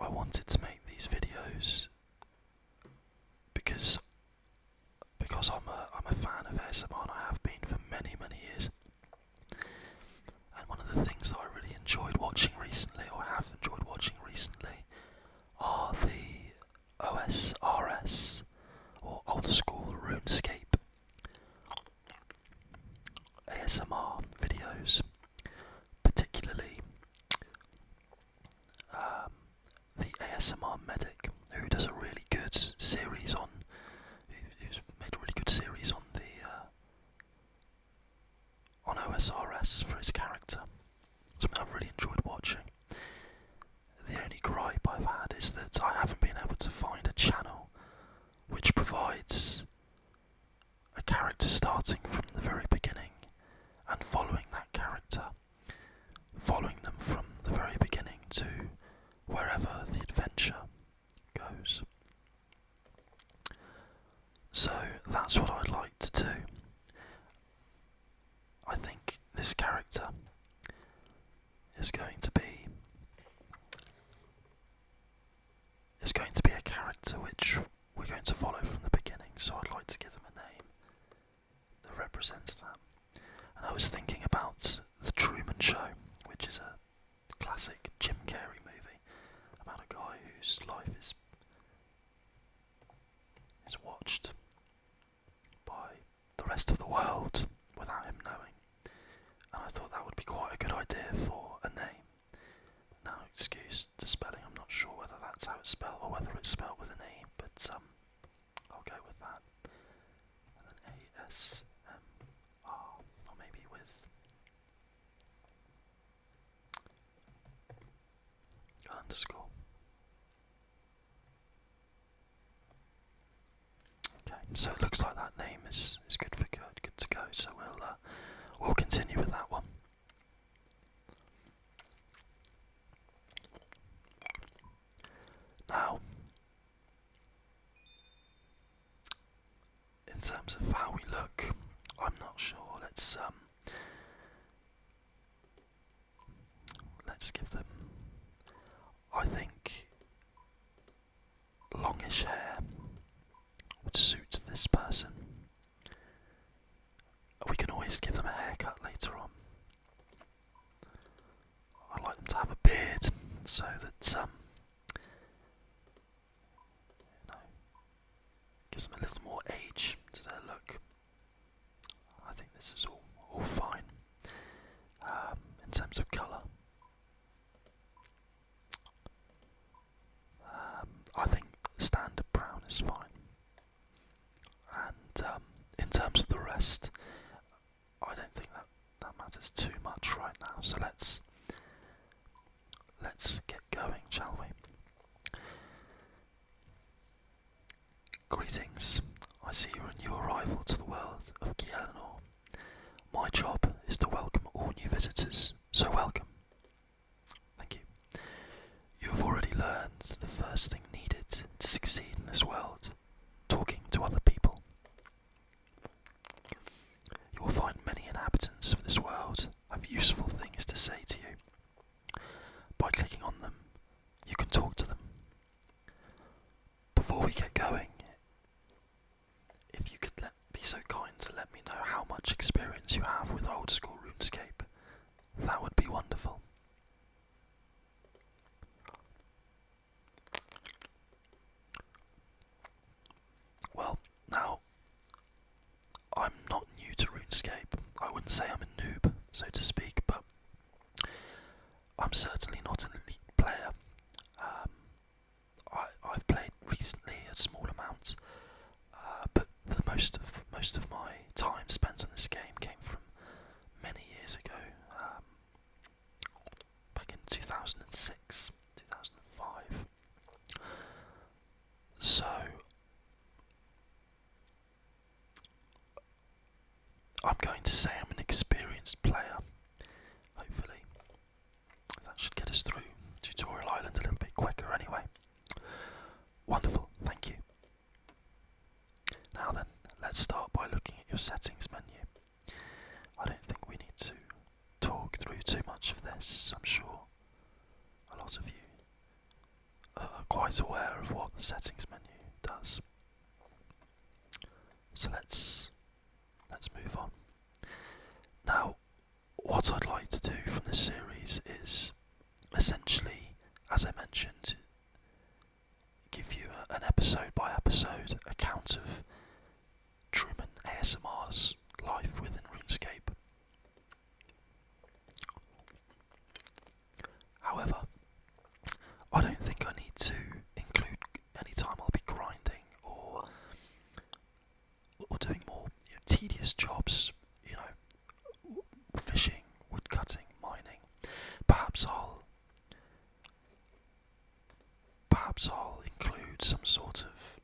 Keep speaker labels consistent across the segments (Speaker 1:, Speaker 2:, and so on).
Speaker 1: I wanted to make these videos because I'm a fan of ASMR, and I have been for many years. And one of the things that I really enjoyed watching recently, or have enjoyed watching recently, are the OSRS, or Old School Runescape ASMR videos, particularly the ASMR Medic, who does a really good series on, who's made a really good series on the on OSRS for his character. Something I've really enjoyed watching. The only gripe I've had is that I haven't been able to find a channel which provides a character starting from the very beginning and following that character, following them from the very beginning to wherever the adventure goes. So that's what I'd like to do. I think this character is going to be a character which we're going to follow from the beginning, so I'd like to give them a name that represents that. And I was thinking about The Truman Show, which is a classic Jim Carrey movie about a guy whose life is watched by the rest of the world without him knowing. And I thought that would be quite a good idea for a name. Now, excuse the spelling, I'm not sure whether that's how it's spelled or whether it's spelled with an E, but I'll go with that. And then ASMR, or maybe with an underscore. Okay, so it looks like that name is good to go, so we'll continue with that one. Now, in terms of how we look, I'm not sure. Let's give them, I think, longish hair would suit this person. We can always give them a haircut later on. I'd like them to have a beard so that gives them a little more age to their look. I think this is all fine. In terms of colour, I think standard brown is fine. And in terms of the rest, I don't think that matters too much right now. So let's get going, shall we? Greetings. I see you're a new arrival to the world of Gielenor. My job is to welcome all new visitors, so welcome. Thank you. You have already learned the first thing needed to succeed in this world: talking to other people. You will find many inhabitants of this world have useful things to say to you. By clicking on them, you can talk to them. Before we get going, if you could be so kind to let me know how much experience you have with Old School Runescape, that would be wonderful. Well, now, I'm not new to RuneScape. I wouldn't say I'm a noob, so to speak, but I'm certainly not an elite player. I've played recently a small amount, but most of my time spent on this game came from many years ago, back in 2006, 2005. So I'm going to say I'm an experienced player, hopefully. That should get us through Tutorial Island a little bit quicker anyway. Wonderful, thank you. Now then, let's start by looking at your settings menu. I don't think we need to talk through too much of this. I'm sure a lot of you quite aware of what the settings menu does. So let's move on. Now, what I'd like to do from this series is essentially, as I mentioned, give you an episode by episode account of Truman ASMR's life within RuneScape. However, I don't think I need to include any time I'll be grinding or doing more tedious jobs, fishing, wood cutting, mining. Perhaps I'll include some sort of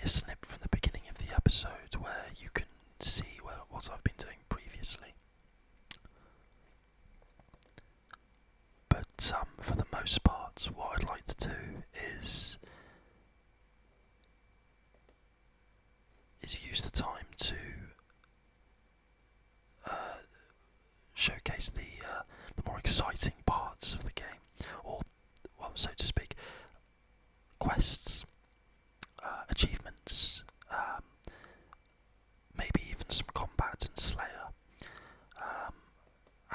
Speaker 1: snip from the beginning of the episode where you can see what I've been doing previously. But for the most part, what I'd like to do is use the time to showcase the more exciting parts of the game, or, well, so to speak, quests, achievements, maybe even some combat and Slayer,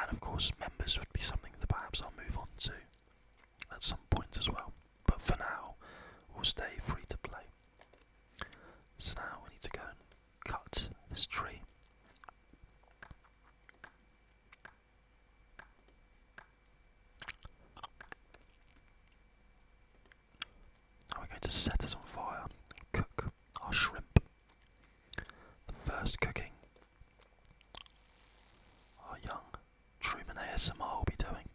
Speaker 1: and of course members would be something that perhaps I'll move on to at some point as well. But for now, we'll stay free to play. So now we need to go and cut this tree. Now we're going to set it on fire and cook our shrimp. The first cooking our young Truman ASMR will be doing.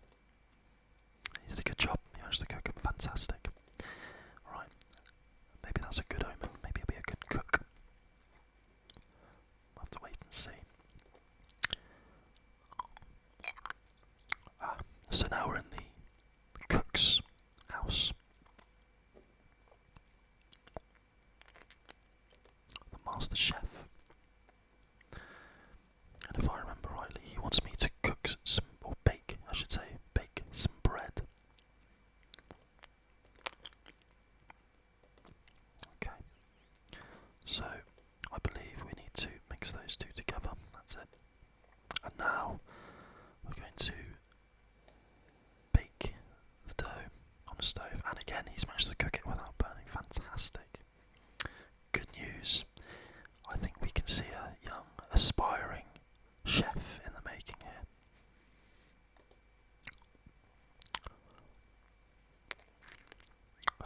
Speaker 1: He did a good job. He managed to cook them fantastic. Right, maybe that's a good omen. Maybe he'll be a good cook. We'll have to wait and see. So now we're in the cook's house. The master chef. And if I remember rightly, he wants me to cook some, or bake, I should say, bake some bread. Okay. So, I believe we need to mix those two together. That's it. And now, we're going to bake the dough on the stove. And again, he's managed to cook it without burning. Fantastic. Good news. I think we can see a young, aspiring chef in the making here.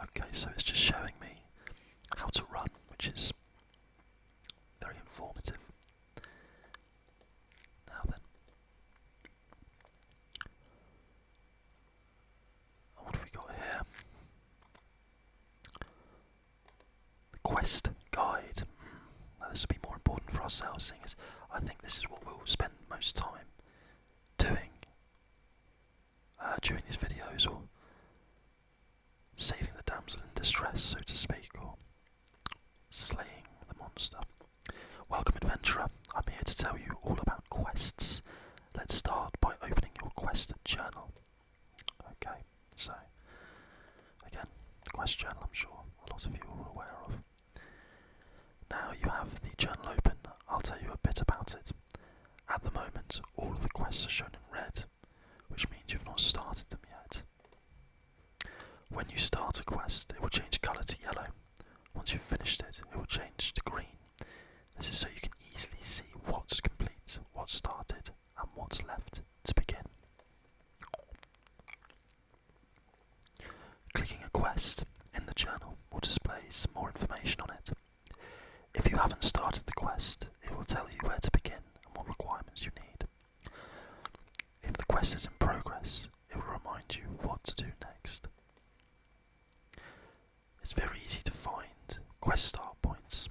Speaker 1: Okay, so it's just showing me how to run, which is very informative. Now then, what have we got here? The quest guide. Now this will be more important for ourselves, seeing as I think this is what we'll spend most time doing during these videos, or saving the damsel in distress, so to speak, or slaying the monster. Welcome, adventurer. I'm here to tell you all about quests. Let's start by opening your quest journal. Okay, so again, the quest journal, I'm sure a lot of you are aware of. Now you have the journal open, I'll tell you a bit about it. At the moment, all of the quests are shown in red, which means you've not started them yet. When you start a quest, it will change colour to yellow. Once you've finished it, it will change to green. This is so you can easily see what's complete, what's started, and what's left to begin. Clicking a quest in the journal will display some more information on it. If you haven't started the quest, it will tell you where to begin and what requirements you need. If the quest is in progress, it will remind you what to do next. It's very easy to find quest start points.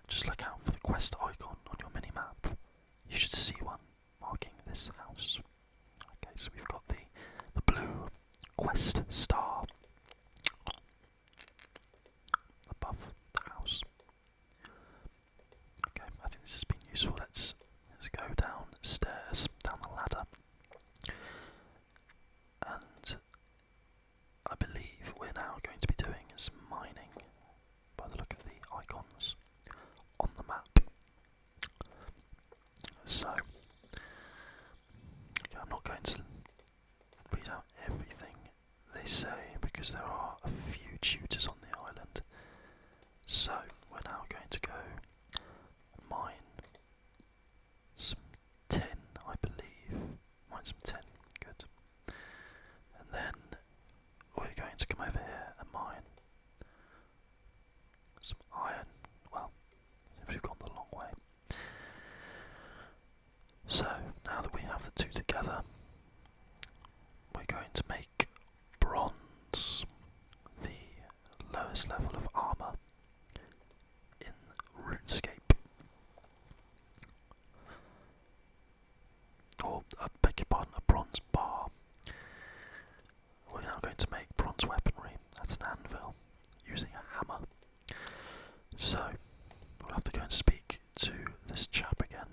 Speaker 1: Just look out for the quest icon on your mini-map. You should see one marking this house. Okay, so we've got the blue quest star above the house. Okay, I think this has been useful. Let's go downstairs, down the ladder. And say, because there are a few tutors on the island. So, we're now going to go mine some tin, I believe. Mine some tin, good. And then we're going to come over here and mine some iron. Well, we've gone the long way. So, now that we have the two together, we're going to make bronze the lowest level of armour in RuneScape. Or, beg your pardon, a bronze bar. We're now going to make bronze weaponry at an anvil using a hammer. So, we'll have to go and speak to this chap again.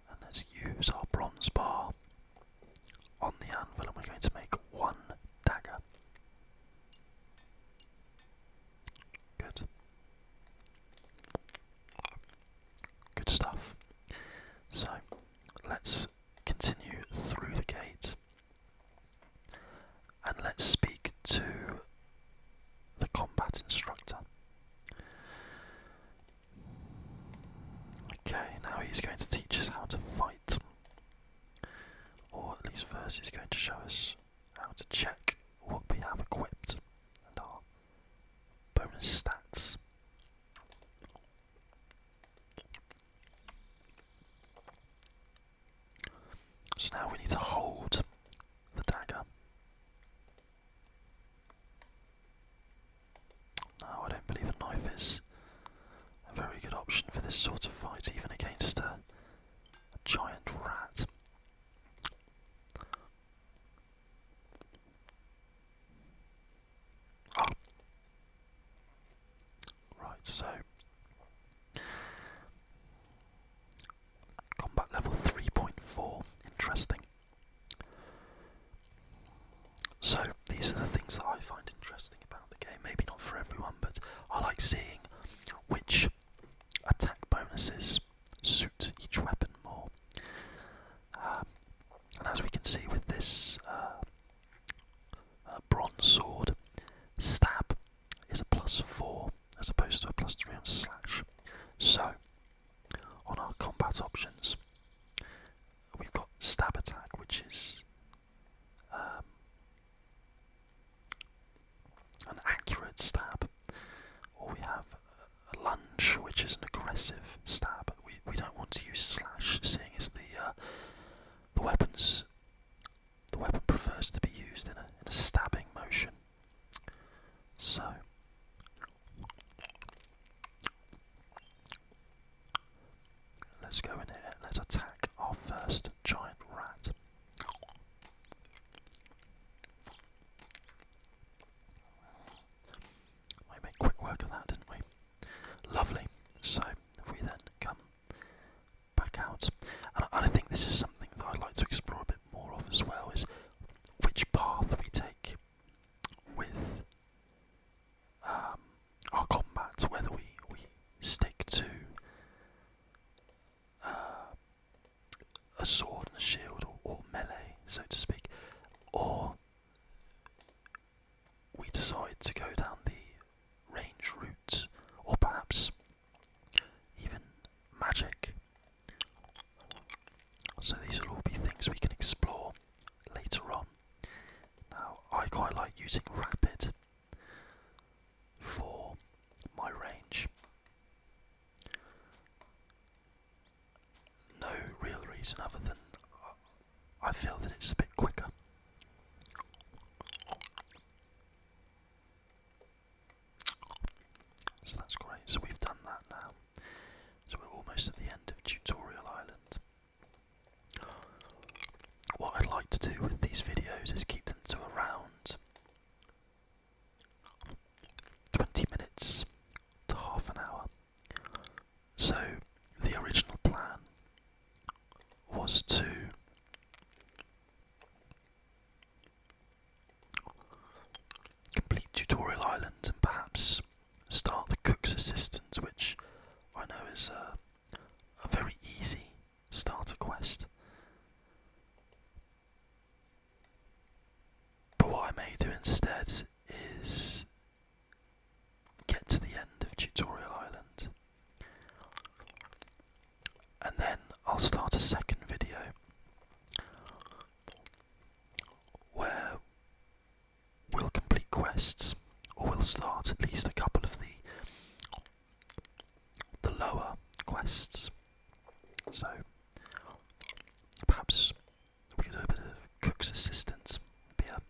Speaker 1: And let's use our bronze bar on the anvil, and we're going to make one dagger. Good. Good stuff. So, let's continue through the gate and let's speak to the combat instructor. Okay, now he's going to teach us how to fight. Or at least first he's going to show us how to check what we have equipped and our bonus stats. So now we need to hold the dagger. No, I don't believe a knife is a very good option for this sort of fight, even against a giant rat. Oh. Right, so combat level 3.4, interesting. So these are the things that I find interesting about the game. Maybe not for everyone, but I like seeing which attack bonuses suit each weapon more. And as we can see with this bronze sword, stab is a +4 as opposed to a +3 on slash. So, on our combat options, we've got stab attack, which is an accurate stab, or we have a lunge, which is an aggressive stab. We don't want to use slash, seeing as the weapon prefers to be used in a stabbing motion. So let's go in here and let's attack our first giant rat. We made quick work of that, didn't we? Lovely. So if we then come back out, and I think this is something that I'd like to explore a bit more of as well, is which path we take with our combat, whether we stick to a sword and a shield, or melee, so to speak, or we decide to go down the range route, or perhaps even magic. So these will all be things we can explore later on. Now, I quite like using rapid for my range. No real reason other than I feel that it's a bit quicker. So that's great. So we've done that now. So we're almost at the end of Tutorial Island. What I'd like to do with these videos is keep them to around 20 minutes to half an hour. So the original plan was to complete Tutorial Island and perhaps start the Cook's Assistant, which I know is a very easy starter quest. quests, or we'll start at least a couple of the lower quests. So perhaps we could do a bit of cook's assistant, be a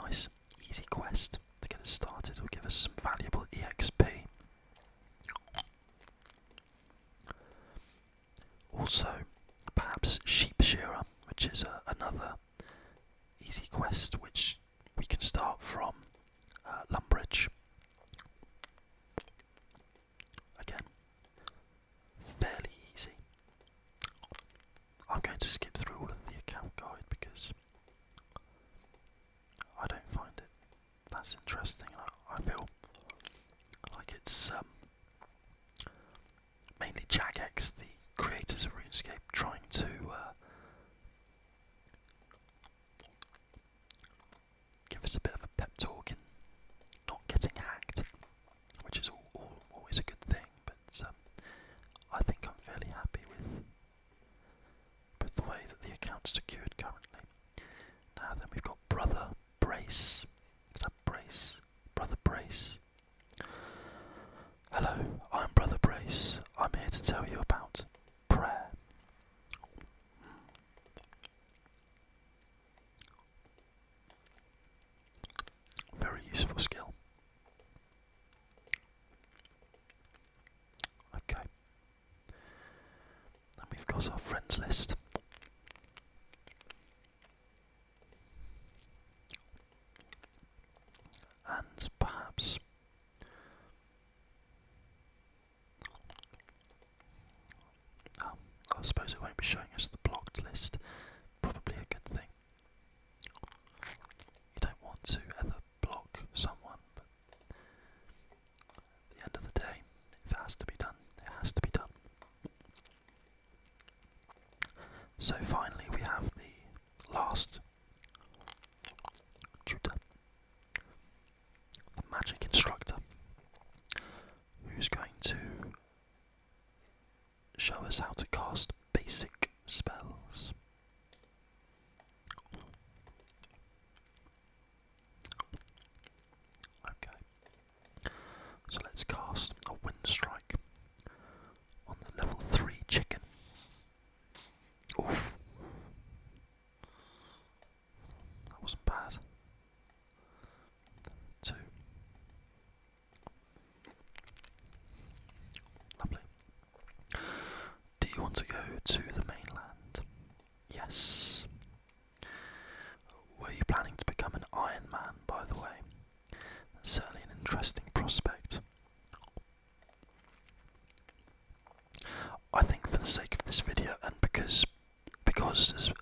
Speaker 1: nice easy quest to get us started. Will give us some valuable EXP. Also, perhaps sheep shearer, which is another easy quest which we can start from Lumbridge. Again, fairly easy. I'm going to skip through all of the account guide because I don't find it that's interesting. I feel like it's mainly Jagex, the creators of RuneScape, trying to give us a bit of a pep talk in not getting hacked, which is always a good thing, but I think I'm fairly happy with the way that the account's secured currently. Now then, we've got Brother Brace. Is that Brace? Brother Brace. Hello, I'm Brother Brace. I'm here to tell you about prayer. Very useful skill. Okay. And we've got our friends list. And perhaps I suppose it won't be showing us the blocked list. Probably a good thing. You don't want to ever block someone, but at the end of the day, if it has to be done, it has to be done. So finally we have the last tutor, the magic instructor, who's going to show us how to cast basic spells. Okay, so let's cast a wind strike on the level 3 chicken. Oof. That wasn't bad. 2. Lovely. Do you want to go to the mainland? Yes. Were you planning to become an Iron Man, by the way? That's certainly an interesting prospect. I think for the sake of this video, and because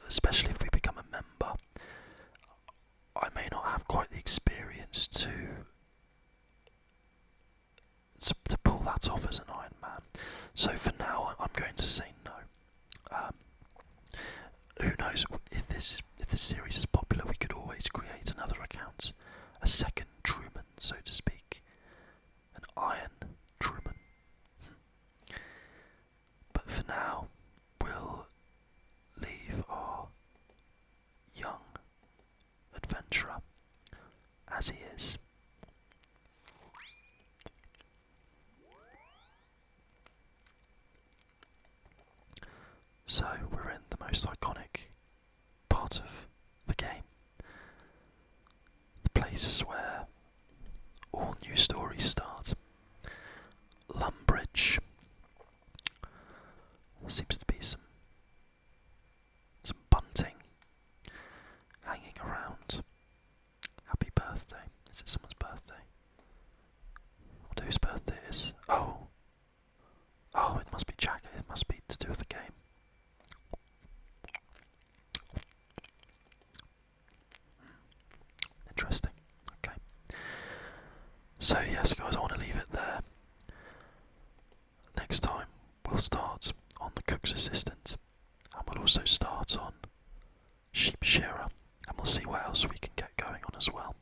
Speaker 1: especially if we become a member, I may not have quite the experience to pull that off as an Iron Man. So for now, I'm going to say no. Who knows, if this series is popular, we could always create another account, a second Truman, so to speak, an Iron Truman. But for now, we'll leave our young adventurer as he is. So we're in the most iconic part of the game, the place where all new stories start. Lumbridge. Seems to be some bunting hanging around. Happy birthday. Is it someone's birthday? I wonder whose birthday it is. Oh, it must be Jack. It must be to do with the game. Interesting. Okay. So yes, guys, I want to leave it there. Next time we'll start on the cook's assistant, and we'll also start on sheep shearer, and we'll see what else we can get going on as well.